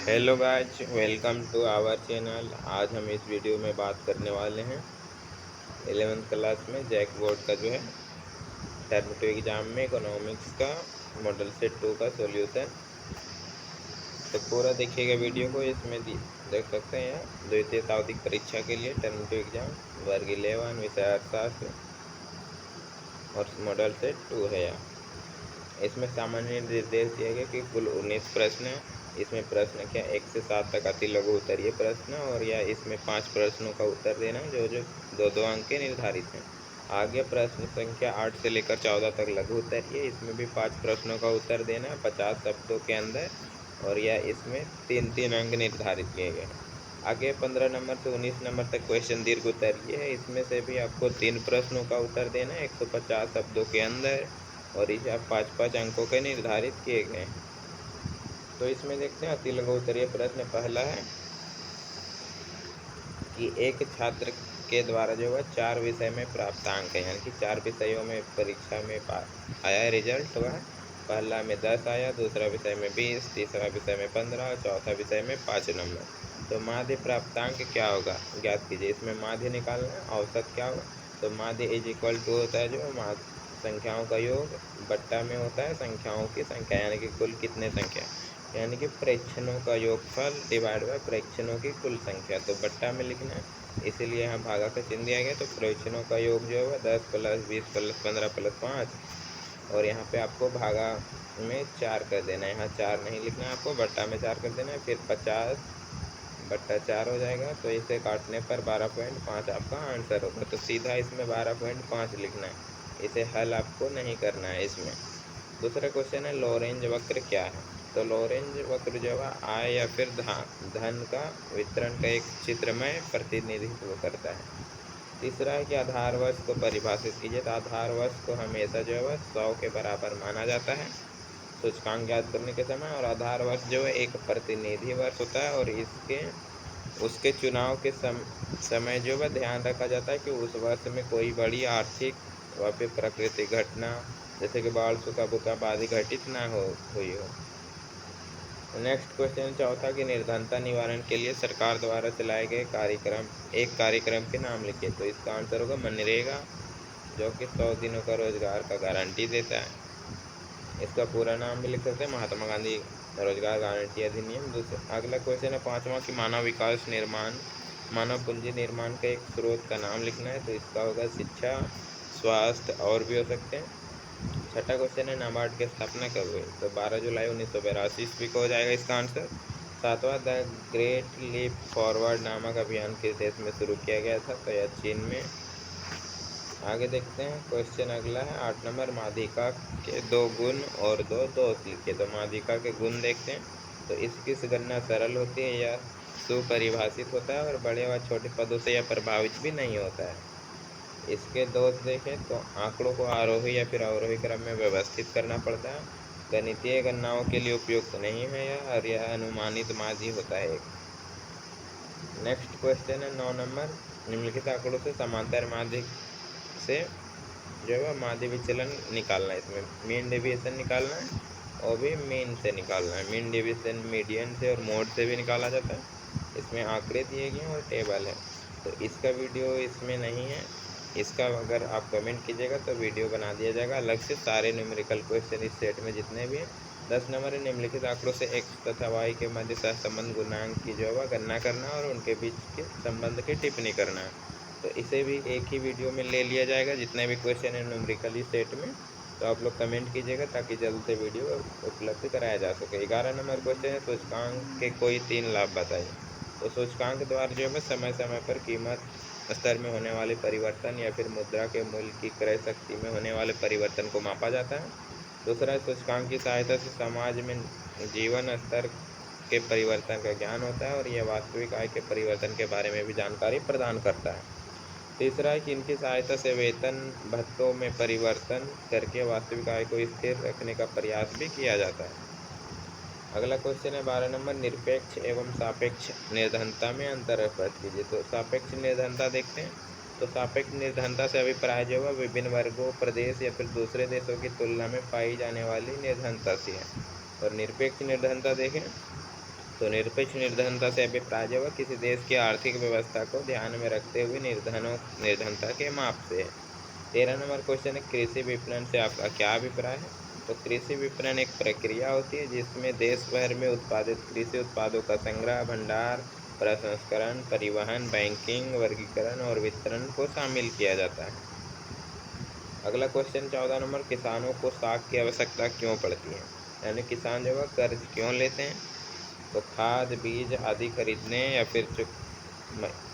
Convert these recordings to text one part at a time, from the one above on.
Hello guys, welcome to our channel. आज हम इस वीडियो में बात करने वाले हैं 11th क्लास में जैक बोर्ड का जो है टर्म 2 एग्ज़ाम में इकोनॉमिक्स का मॉडल सेट 2 का सॉल्यूशन। तो पूरा देखिएगा वीडियो को। इसमें देख सकते हैं द्वितीय तात्विक परीक्षा के लिए टर्म 2 एग्ज़ाम वर्ग 11 विषय अर्थशास्त्र और मॉडल सेट 2 है। इसमें सामान्य निर्देश दिया गया कि कुल 19 प्रश्न हैं। इसमें प्रश्न क्या 1 से 7 तक अति लघु उत्तरीय प्रश्न और या इसमें 5 प्रश्नों का उत्तर देना जो जो 2-2 अंक के निर्धारित हैं। आगे प्रश्न संख्या 8 से लेकर 14 तक लघु उत्तरीय, इसमें भी 5 प्रश्नों का उत्तर देना है 50 शब्दों के अंदर और या इसमें 3-3 अंक निर्धारित किए गए हैं। आगे 15 नंबर से 19 नंबर तक क्वेश्चन दीर्घ उत्तरीय है। इसमें से भी आपको 3 प्रश्नों का उत्तर देना है 150 शब्दों के अंदर और इसे आप 5-5 अंकों के निर्धारित किए गए हैं। तो इसमें देखते हैं अति लघु उत्तरीय प्रश्न पहला है कि एक छात्र के द्वारा जो है 4 विषय में प्राप्त अंक है, यानी कि 4 विषयों में परीक्षा में आया रिजल्ट हुआ है। पहला में 10 आया, दूसरा विषय में 20, तीसरा विषय में 15 और चौथा विषय में 5 नंबर। तो माध्य प्राप्तांक क्या होगा ज्ञात कीजिए। इसमें माध्य निकालना है। औसत क्या होगा, तो माध्य इज इक्वल टू होता है जो संख्याओं का योग बट्टा में होता है संख्याओं की संख्या, यानी कि कुल कितने संख्या, यानी कि प्रेक्षणों का योगफल डिवाइड बाय प्रेक्षणों की कुल संख्या। तो बट्टा में लिखना है, इसीलिए यहाँ भागा का चिन्ह दिया गया। तो प्रेक्षणों का योग जो है 10 + 20 + 15 + 5 और यहाँ पे आपको भागा में 4 कर देना है। यहाँ 4 नहीं लिखना है आपको, बट्टा में 4 कर देना है। फिर 50/4 हो जाएगा। तो इसे काटने पर 12.5 आपका आंसर होगा। तो सीधा इसमें 12.5 लिखना है, इसे हल आपको नहीं करना है इसमें। दूसरा क्वेश्चन है लॉरेंज वक्र क्या है। तो लॉरेंज वक्र जो है आय या फिर धन का वितरण का एक चित्रमय प्रतिनिधित्व करता है। तीसरा है कि आधार वर्ष को परिभाषित कीजिए। तो आधार वर्ष को हमेशा जो है 100 के बराबर माना जाता है सूचकांक ज्ञात करने के समय। और आधार वर्ष जो है एक प्रतिनिधि वर्ष होता है और उसके चुनाव के समय जो है ध्यान रखा जाता है कि उस वर्ष में कोई बड़ी आर्थिक व फिर प्राकृतिक घटना जैसे कि बाढ़, सूखा, भूकंप आदि घटित ना हुई हो। नेक्स्ट क्वेश्चन चौथा की निर्धनता निवारण के लिए सरकार द्वारा चलाए गए कार्यक्रम के नाम लिखिए। तो इसका आंसर होगा मनरेगा, जो कि 100 दिनों का रोजगार का गारंटी देता है। इसका पूरा नाम भी लिख सकते हैं महात्मा गांधी रोजगार गारंटी अधिनियम। दूसरा अगला क्वेश्चन है पांचवा की मानव पूंजी निर्माण का एक स्रोत का नाम लिखना है। तो इसका होगा शिक्षा, स्वास्थ्य और भी हो सकते हैं। छठा क्वेश्चन है नाबार्ड की स्थापना कब हुई। तो 12 जुलाई 1982 ईस्वी को हो जाएगा इसका आंसर। सातवां द ग्रेट लीप फॉरवर्ड नामक अभियान किस देश में शुरू किया गया था। तो यह चीन में। आगे देखते हैं क्वेश्चन अगला है 8 नंबर माध्यिका के 2 गुण और 2 दोष लिखिए। तो माध्यिका के गुण देखते हैं। तो इसकी गणना सरल होती है, यह सुपरिभाषित होता है और बड़े व छोटे पदों से यह प्रभावित भी नहीं होता है। इसके दोष देखें तो आंकड़ों को आरोही या फिर अवरोही क्रम में व्यवस्थित करना पड़ता है, गणितीय गणनाओं के लिए उपयुक्त नहीं है यह, और यह अनुमानित माध्य होता है एक। नेक्स्ट क्वेश्चन है 9 नंबर निम्नलिखित आंकड़ों से समांतर माध्य से जो है माध्य विचलन निकालना है। इसमें मीन डेविएशन निकालना है और भी मीन से निकालना है। मीन डेविएशन मीडियन से और मोड से भी निकाला जाता है। इसमें आंकड़े दिए गए हैं और टेबल है। तो इसका वीडियो इसमें नहीं है, इसका अगर आप कमेंट कीजिएगा तो वीडियो बना दिया जाएगा अलग से। सारे न्यूमेरिकल क्वेश्चन इस सेट में जितने भी हैं। 10 नंबर निम्नलिखित आंकड़ों से x तथा y के मध्य सहसंबंध गुणांक की जो है गणना करना और उनके बीच के संबंध की टिप्पणी करना है। तो इसे भी एक ही वीडियो में ले लिया जाएगा जितने भी क्वेश्चन है न्यूमेरिकली सेट में। तो आप लोग कमेंट कीजिएगा ताकि जल्द से वीडियो उपलब्ध कराया जा सके। 11 नंबर क्वेश्चन है सूचकांक के कोई 3 लाभ बताइए। तो सूचकांक द्वारा जो है समय समय पर कीमत स्तर में होने वाले परिवर्तन या फिर मुद्रा के मूल्य की क्रय शक्ति में होने वाले परिवर्तन को मापा जाता है। दूसरा सूचकांक की सहायता से समाज में जीवन स्तर के परिवर्तन का ज्ञान होता है और यह वास्तविक आय के परिवर्तन के बारे में भी जानकारी प्रदान करता है। तीसरा है कि इनकी सहायता से वेतन भत्तों में परिवर्तन करके वास्तविक आय को स्थिर रखने का प्रयास भी किया जाता है। अगला क्वेश्चन है 12 नंबर निरपेक्ष एवं सापेक्ष निर्धनता में अंतर स्पष्ट कीजिए। तो सापेक्ष निर्धनता देखते हैं। तो सापेक्ष निर्धनता से अभिप्राय जो है विभिन्न वर्गों, प्रदेश या फिर दूसरे देशों की तुलना में पाई जाने वाली निर्धनता से है। और निरपेक्ष निर्धनता देखें तो निरपेक्ष निर्धनता से अभिप्राय जो है किसी देश की आर्थिक व्यवस्था को ध्यान में रखते हुए निर्धनता के माप से है। 13 नंबर क्वेश्चन है, कृषि विपणन से आपका क्या अभिप्राय है? तो कृषि विपणन एक प्रक्रिया होती है जिसमें देश भर में उत्पादित कृषि उत्पादों का संग्रह, भंडार, प्रसंस्करण, परिवहन, बैंकिंग, वर्गीकरण और वितरण को शामिल किया जाता है। अगला क्वेश्चन 14 नंबर, किसानों को साख की आवश्यकता क्यों पड़ती है? यानी किसान जो है कर्ज क्यों लेते हैं? तो खाद, बीज आदि खरीदने या फिर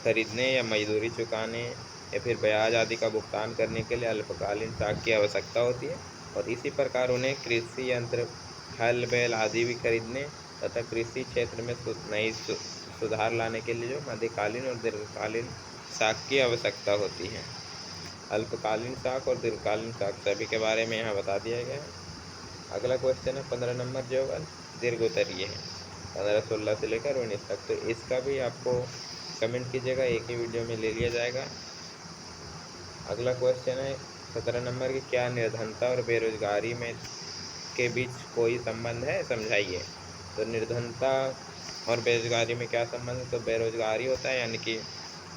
खरीदने या मजदूरी चुकाने या फिर ब्याज आदि का भुगतान करने के लिए अल्पकालीन साख की आवश्यकता होती है। और इसी प्रकार उन्हें कृषि यंत्र, हल बैल आदि भी खरीदने तथा कृषि क्षेत्र में नई सुधार लाने के लिए जो मध्यकालीन और दीर्घकालीन साख की आवश्यकता होती है। अल्पकालीन साख और दीर्घकालीन साख सभी के बारे में यहाँ बता दिया गया है। अगला क्वेश्चन है 15 नंबर जो है दीर्घोत्तरीय है, 15-16 से लेकर 19 तक। तो इसका भी आपको कमेंट कीजिएगा, एक ही वीडियो में ले लिया जाएगा। अगला क्वेश्चन है 17 नंबर की, क्या निर्धनता और बेरोजगारी में के बीच कोई संबंध है, समझाइए। तो निर्धनता और बेरोजगारी में क्या संबंध है? तो बेरोजगारी होता है यानी कि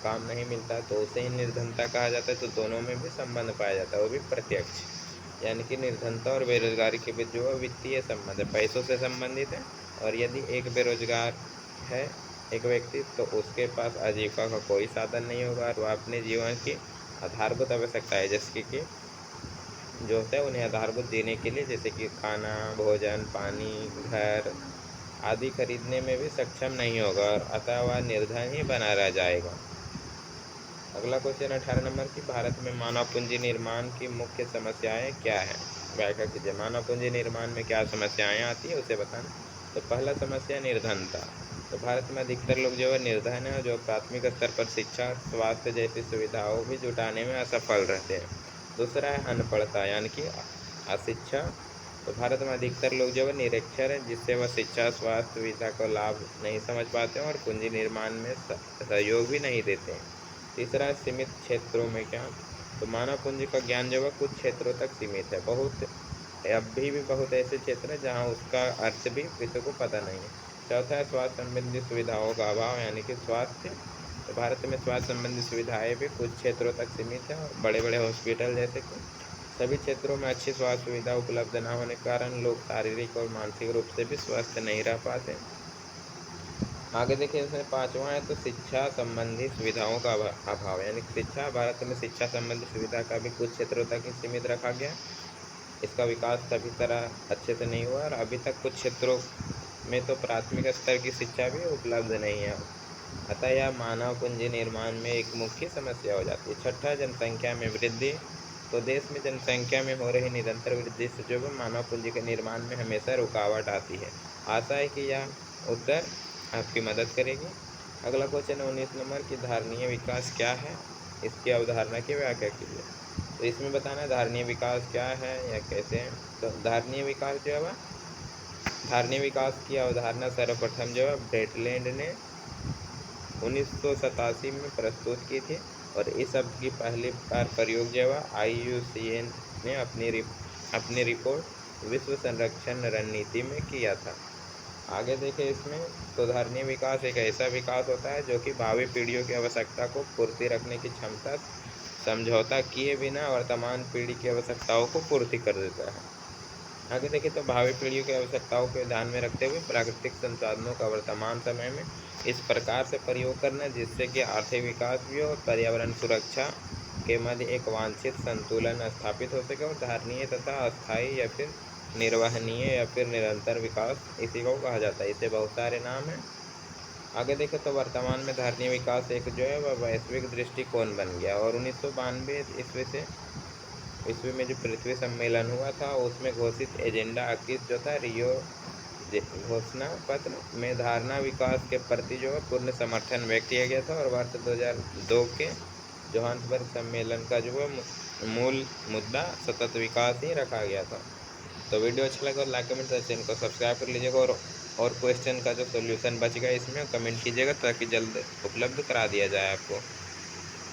काम नहीं मिलता तो उसे ही निर्धनता कहा जाता है। तो दोनों में भी संबंध पाया जाता है, वो भी प्रत्यक्ष। यानी कि निर्धनता और बेरोजगारी के बीच जो है वित्तीय संबंध है, पैसों से संबंधित है। और यदि एक बेरोजगार है एक व्यक्ति, तो उसके पास आजीविका का कोई साधन नहीं होगा और वह अपने जीवन की आधारभूत आवश्यकताएं जैसे कि जो होता है उन्हें आधारभूत देने के लिए, जैसे कि खाना, भोजन, पानी, घर आदि खरीदने में भी सक्षम नहीं होगा और अतः वह निर्धन ही बना रह जाएगा। अगला क्वेश्चन 18 नंबर की, भारत में मानव पूंजी निर्माण की मुख्य समस्याएं क्या है? व्याख्या कीजिए। मानव पूंजी निर्माण में क्या समस्याएं आती है उसे बताना। तो पहला समस्या निर्धनता। तो भारत में अधिकतर लोग जो है निर्धन है, जो प्राथमिक स्तर पर शिक्षा, स्वास्थ्य जैसी सुविधाओं भी जुटाने में असफल रहते हैं। दूसरा है अनपढ़ता यानी कि अशिक्षा। तो भारत में अधिकतर लोग जो है निरक्षर हैं, जिससे वह शिक्षा, स्वास्थ्य सुविधा का लाभ नहीं समझ पाते हैं और पूंजी निर्माण में सहयोग भी नहीं देते हैं। तीसरा सीमित क्षेत्रों में क्या? तो मानव पूंजी का ज्ञान जो है कुछ क्षेत्रों तक सीमित है, अभी भी बहुत ऐसे क्षेत्र हैं जहाँ उसका अर्थ भी किसी को पता नहीं है। चौथा है स्वास्थ्य संबंधी सुविधाओं का अभाव यानी कि स्वास्थ्य। तो भारत में स्वास्थ्य संबंधी सुविधाएं भी कुछ क्षेत्रों तक सीमित है और बड़े बड़े हॉस्पिटल जैसे कि सभी क्षेत्रों में अच्छी स्वास्थ्य सुविधा उपलब्ध न होने के कारण लोग शारीरिक और मानसिक रूप से भी स्वस्थ नहीं रह पाते। आगे देखिए इसमें 5वां है, तो शिक्षा संबंधी सुविधाओं का अभाव यानी शिक्षा। भारत में शिक्षा संबंधी सुविधा का भी कुछ क्षेत्रों तक ही सीमित रखा गया। इसका विकास सभी तरह अच्छे से नहीं हुआ और अभी तक कुछ क्षेत्रों में तो प्राथमिक स्तर की शिक्षा भी उपलब्ध नहीं है। अतः यह मानव पूंजी निर्माण में एक मुख्य समस्या हो जाती है। छठा, जनसंख्या में वृद्धि। तो देश में जनसंख्या में हो रही निरंतर वृद्धि से जो है मानव पूंजी के निर्माण में हमेशा रुकावट आती है। आशा है कि यह उत्तर आपकी मदद करेगी। अगला क्वेश्चन 19 नंबर की, धारणीय विकास क्या है, इसकी अवधारणा की व्याख्या कीजिए। तो इसमें बताना है धारणीय विकास क्या है या कैसे है। तो धारणीय विकास जो है धारणीय विकास की अवधारणा सर्वप्रथम जो है ब्रेटलैंड ने 1987 में प्रस्तुत की थी और इस शब्द की पहली बार प्रयोग जो है IUCN ने अपनी रिपोर्ट विश्व संरक्षण रणनीति में किया था। आगे देखें इसमें, तो धारणीय विकास एक ऐसा विकास होता है जो कि भावी पीढ़ियों की आवश्यकता को पूर्ति रखने की क्षमता समझौता किए बिना वर्तमान पीढ़ी की आवश्यकताओं को पूर्ति कर देता है। आगे देखिए, तो भावी पीढ़ियों की आवश्यकताओं को ध्यान में रखते हुए प्राकृतिक संसाधनों का वर्तमान समय में इस प्रकार से प्रयोग करना जिससे कि आर्थिक विकास भी हो और पर्यावरण सुरक्षा के मध्य एक वांछित संतुलन स्थापित हो सके और धारणीय तथा अस्थायी या फिर निर्वहनीय या फिर निरंतर विकास इसी को कहा जाता है। इसे बहुत सारे नाम हैं। आगे देखें तो वर्तमान में धारणीय विकास एक जो है वह वैश्विक दृष्टिकोण बन गया और 1992 ईस्वी में जो पृथ्वी सम्मेलन हुआ था उसमें घोषित एजेंडा 21 जो था रियो घोषणा पत्र में धारणा विकास के प्रति जो है पूर्ण समर्थन व्यक्त किया गया था और वर्ष 2002 के जोहान्सबर्ग सम्मेलन का जो है मूल मुद्दा सतत विकास ही रखा गया था। तो वीडियो अच्छा लगा और लाइक कमेंट चैनल को सब्सक्राइब कर लीजिएगा और क्वेश्चन का जो सोल्यूशन बच गया इसमें कमेंट कीजिएगा ताकि जल्द उपलब्ध करा दिया जाए आपको।